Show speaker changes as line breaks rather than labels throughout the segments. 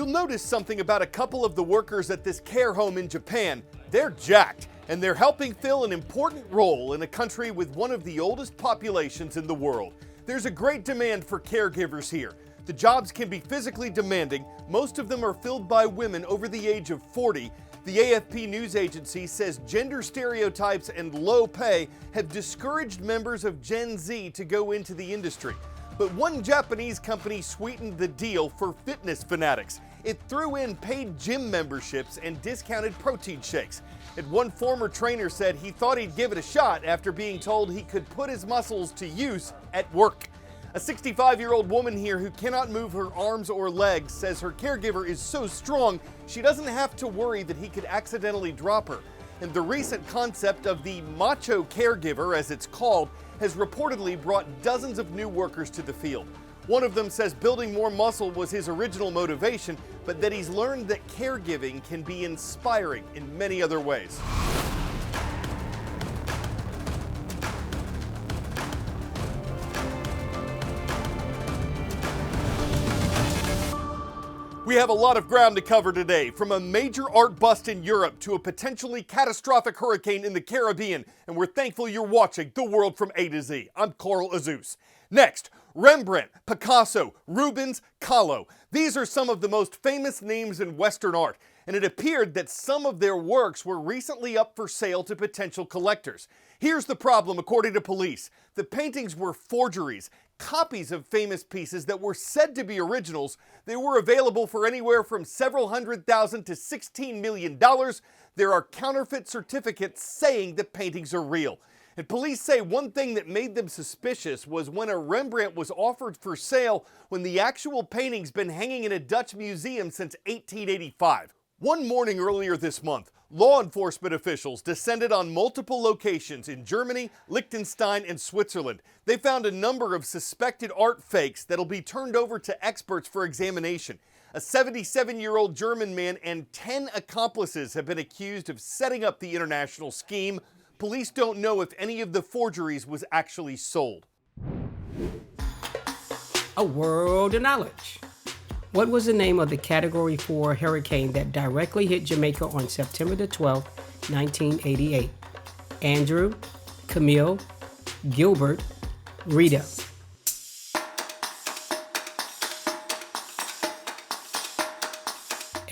You'll notice something about a couple of the workers at this care home in Japan. They're jacked, and they're helping fill an important role in a country with one of the oldest populations in the world. There's a great demand for caregivers here. The jobs can be physically demanding. Most of them are filled by women over the age of 40. The AFP news agency says gender stereotypes and low pay have discouraged members of Gen Z to go into the industry. But one Japanese company sweetened the deal for fitness fanatics. It threw in paid gym memberships and discounted protein shakes. And one former trainer said he thought he'd give it a shot after being told he could put his muscles to use at work. A 65-year-old woman here who cannot move her arms or legs says her caregiver is so strong she doesn't have to worry that he could accidentally drop her. And the recent concept of the macho caregiver, as it's called, has reportedly brought dozens of new workers to the field. One of them says building more muscle was his original motivation, but that he's learned that caregiving can be inspiring in many other ways. We have a lot of ground to cover today, from a major art bust in Europe to a potentially catastrophic hurricane in the Caribbean, and we're thankful you're watching The World from A to Z. I'm Carl Azuz. Next, Rembrandt, Picasso, Rubens, Kahlo. These are some of the most famous names in Western art, and it appeared that some of their works were recently up for sale to potential collectors. Here's the problem, according to police. The paintings were forgeries, copies of famous pieces that were said to be originals. They were available for anywhere from several $100,000 to $16 million. There are counterfeit certificates saying the paintings are real. And police say one thing that made them suspicious was when a Rembrandt was offered for sale when the actual painting's been hanging in a Dutch museum since 1885. One morning earlier this month, law enforcement officials descended on multiple locations in Germany, Liechtenstein, and Switzerland. They found a number of suspected art fakes that'll be turned over to experts for examination. A 77-year-old German man and 10 accomplices have been accused of setting up the international scheme. Police don't know if any of the forgeries was actually sold.
A world of knowledge. What was the name of the Category 4 hurricane that directly hit Jamaica on September the 12th, 1988? Andrew, Camille, Gilbert, Rita.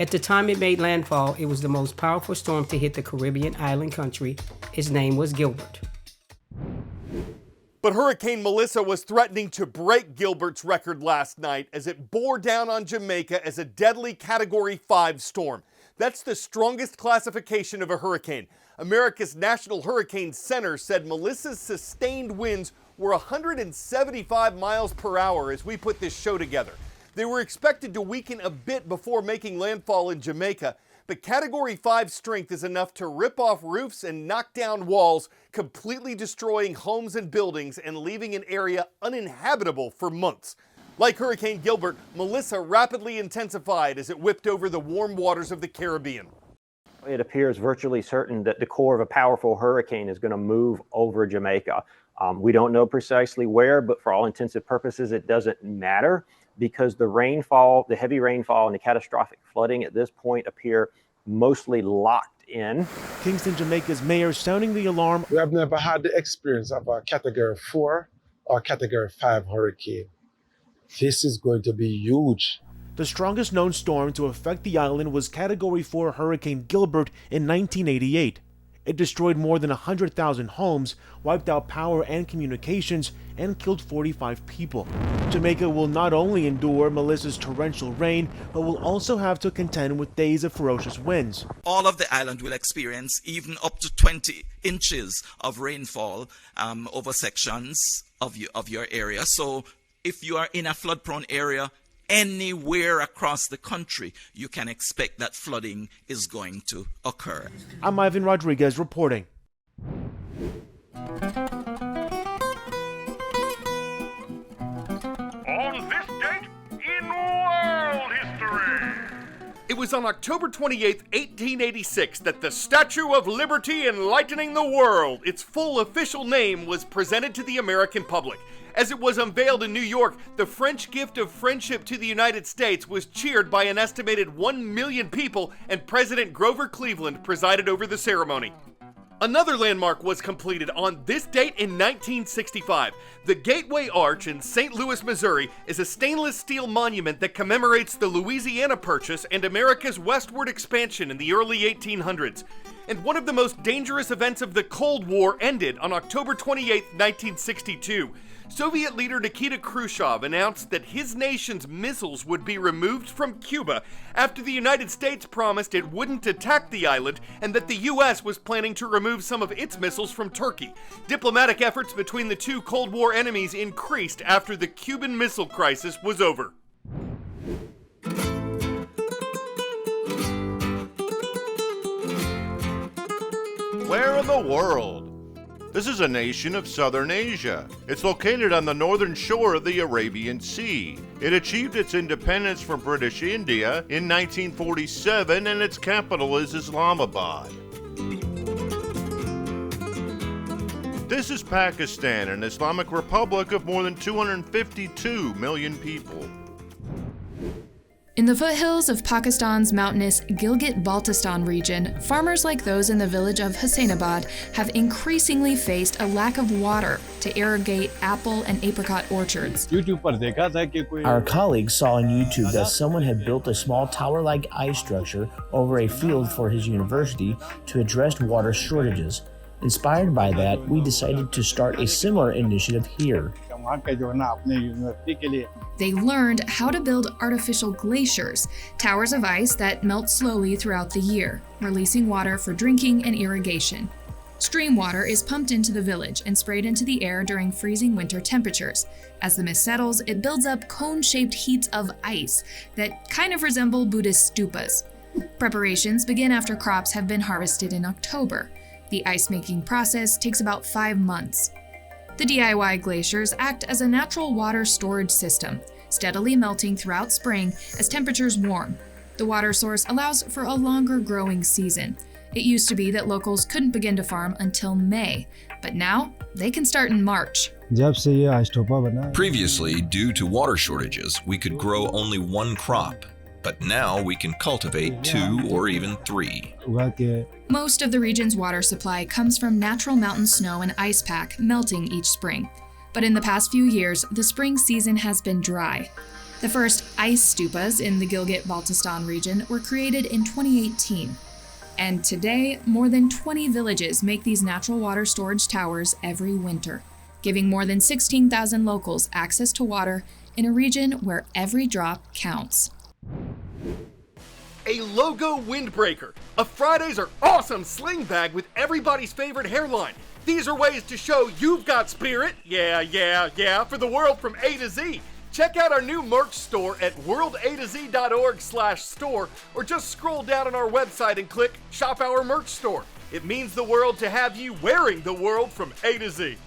At the time it made landfall, it was the most powerful storm to hit the Caribbean island country. Its name was Gilbert.
But Hurricane Melissa was threatening to break Gilbert's record last night as it bore down on Jamaica as a deadly Category 5 storm. That's the strongest classification of a hurricane. America's National Hurricane Center said Melissa's sustained winds were 175 miles per hour as we put this show together. They were expected to weaken a bit before making landfall in Jamaica, but Category 5 strength is enough to rip off roofs and knock down walls, completely destroying homes and buildings and leaving an area uninhabitable for months. Like Hurricane Gilbert, Melissa rapidly intensified as it whipped over the warm waters of the Caribbean.
It appears virtually certain that the core of a powerful hurricane is going to move over Jamaica. We don't know precisely where, but for all intents and purposes, it doesn't matter, because the rainfall, the heavy rainfall and the catastrophic flooding at this point appear mostly locked in.
Kingston, Jamaica's mayor sounding the alarm.
We have never had the experience of a Category 4 or Category 5 hurricane. This is going to be huge.
The strongest known storm to affect the island was Category 4 Hurricane Gilbert in 1988. It destroyed more than 100,000 homes, wiped out power and communications, and killed 45 people. Jamaica will not only endure Melissa's torrential rain, but will also have to contend with days of ferocious winds.
All of the island will experience even up to 20 inches of rainfall over sections of your area. So if you are in a flood-prone area, anywhere across the country, you can expect that flooding is going to occur.
I'm Ivan Rodriguez reporting.
On this date in world history.
It was on October 28, 1886 that the Statue of Liberty Enlightening the World, its full official name, was presented to the American public. As it was unveiled in New York, the French gift of friendship to the United States was cheered by an estimated 1 million people, and President Grover Cleveland presided over the ceremony. Another landmark was completed on this date in 1965. The Gateway Arch in St. Louis, Missouri is a stainless steel monument that commemorates the Louisiana Purchase and America's westward expansion in the early 1800s. And one of the most dangerous events of the Cold War ended on October 28, 1962. Soviet leader Nikita Khrushchev announced that his nation's missiles would be removed from Cuba after the United States promised it wouldn't attack the island, and that the US was planning to remove some of its missiles from Turkey. Diplomatic efforts between the two Cold War enemies increased after the Cuban Missile Crisis was over.
Where in the world? This is a nation of southern Asia. It's located on the northern shore of the Arabian Sea. It achieved its independence from British India in 1947, and its capital is Islamabad. This is Pakistan, an Islamic republic of more than 252 million people.
In the foothills of Pakistan's mountainous Gilgit-Baltistan region, farmers like those in the village of Hussainabad have increasingly faced a lack of water to irrigate apple and apricot orchards.
Our colleagues saw on YouTube that someone had built a small tower-like ice structure over a field for his university to address water shortages. Inspired by that, we decided to start a similar initiative here.
They learned how to build artificial glaciers, towers of ice that melt slowly throughout the year, releasing water for drinking and irrigation. Stream water is pumped into the village and sprayed into the air during freezing winter temperatures. As the mist settles, it builds up cone-shaped heats of ice that kind of resemble Buddhist stupas. Preparations begin after crops have been harvested in October. The ice-making process takes about 5 months. The DIY glaciers act as a natural water storage system, steadily melting throughout spring as temperatures warm. The water source allows for a longer growing season. It used to be that locals couldn't begin to farm until May, but now they can start in March.
Previously, due to water shortages, we could grow only one crop, but now we can cultivate 2 or even 3.
Most of the region's water supply comes from natural mountain snow and ice pack melting each spring. But in the past few years, the spring season has been dry. The first ice stupas in the Gilgit-Baltistan region were created in 2018. And today, more than 20 villages make these natural water storage towers every winter, giving more than 16,000 locals access to water in a region where every drop counts.
A logo windbreaker. A Fridays are awesome sling bag with everybody's favorite hairline. These are ways to show you've got spirit, for the world from A to Z. Check out our new merch store at worldatozorg/store, or just scroll down on our website and click Shop Our Merch Store. It means the world to have you wearing the world from A to Z.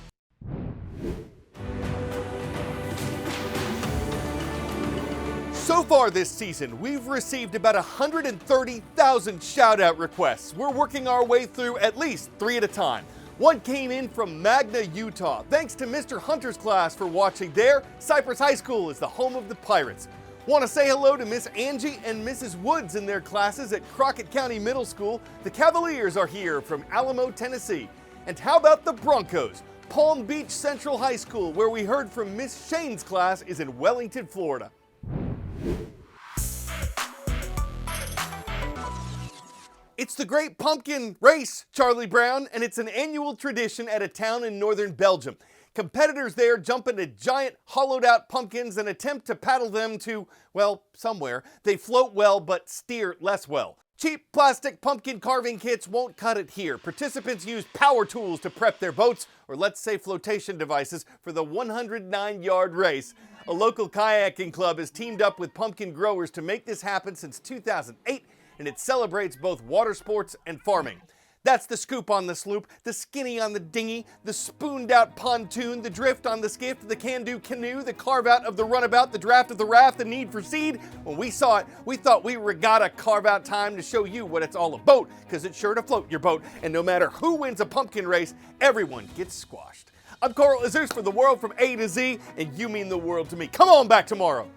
So far this season, we've received about 130,000 shout-out requests. We're working our way through at least 3 at a time. One came in from Magna, Utah. Thanks to Mr. Hunter's class for watching there. Cypress High School is the home of the Pirates. Want to say hello to Miss Angie and Mrs. Woods in their classes at Crockett County Middle School. The Cavaliers are here from Alamo, Tennessee. And how about the Broncos? Palm Beach Central High School, where we heard from Miss Shane's class, is in Wellington, Florida. It's the Great Pumpkin Race, Charlie Brown, and it's an annual tradition at a town in northern Belgium. Competitors there jump into giant hollowed-out pumpkins and attempt to paddle them to, well, somewhere. They float well, but steer less well. Cheap plastic pumpkin carving kits won't cut it here. Participants use power tools to prep their boats, or let's say flotation devices, for the 109-yard race. A local kayaking club has teamed up with pumpkin growers to make this happen since 2008, and it celebrates both water sports and farming. That's the scoop on the sloop, the skinny on the dinghy, the spooned out pontoon, the drift on the skiff, the can-do canoe, the carve-out of the runabout, the draft of the raft, the need for seed. When we saw it, we thought we regatta carve-out time to show you what it's all about, because it's sure to float your boat, and no matter who wins a pumpkin race, everyone gets squashed. I'm Carl Azuz for The World from A to Z, and you mean the world to me. Come on back tomorrow.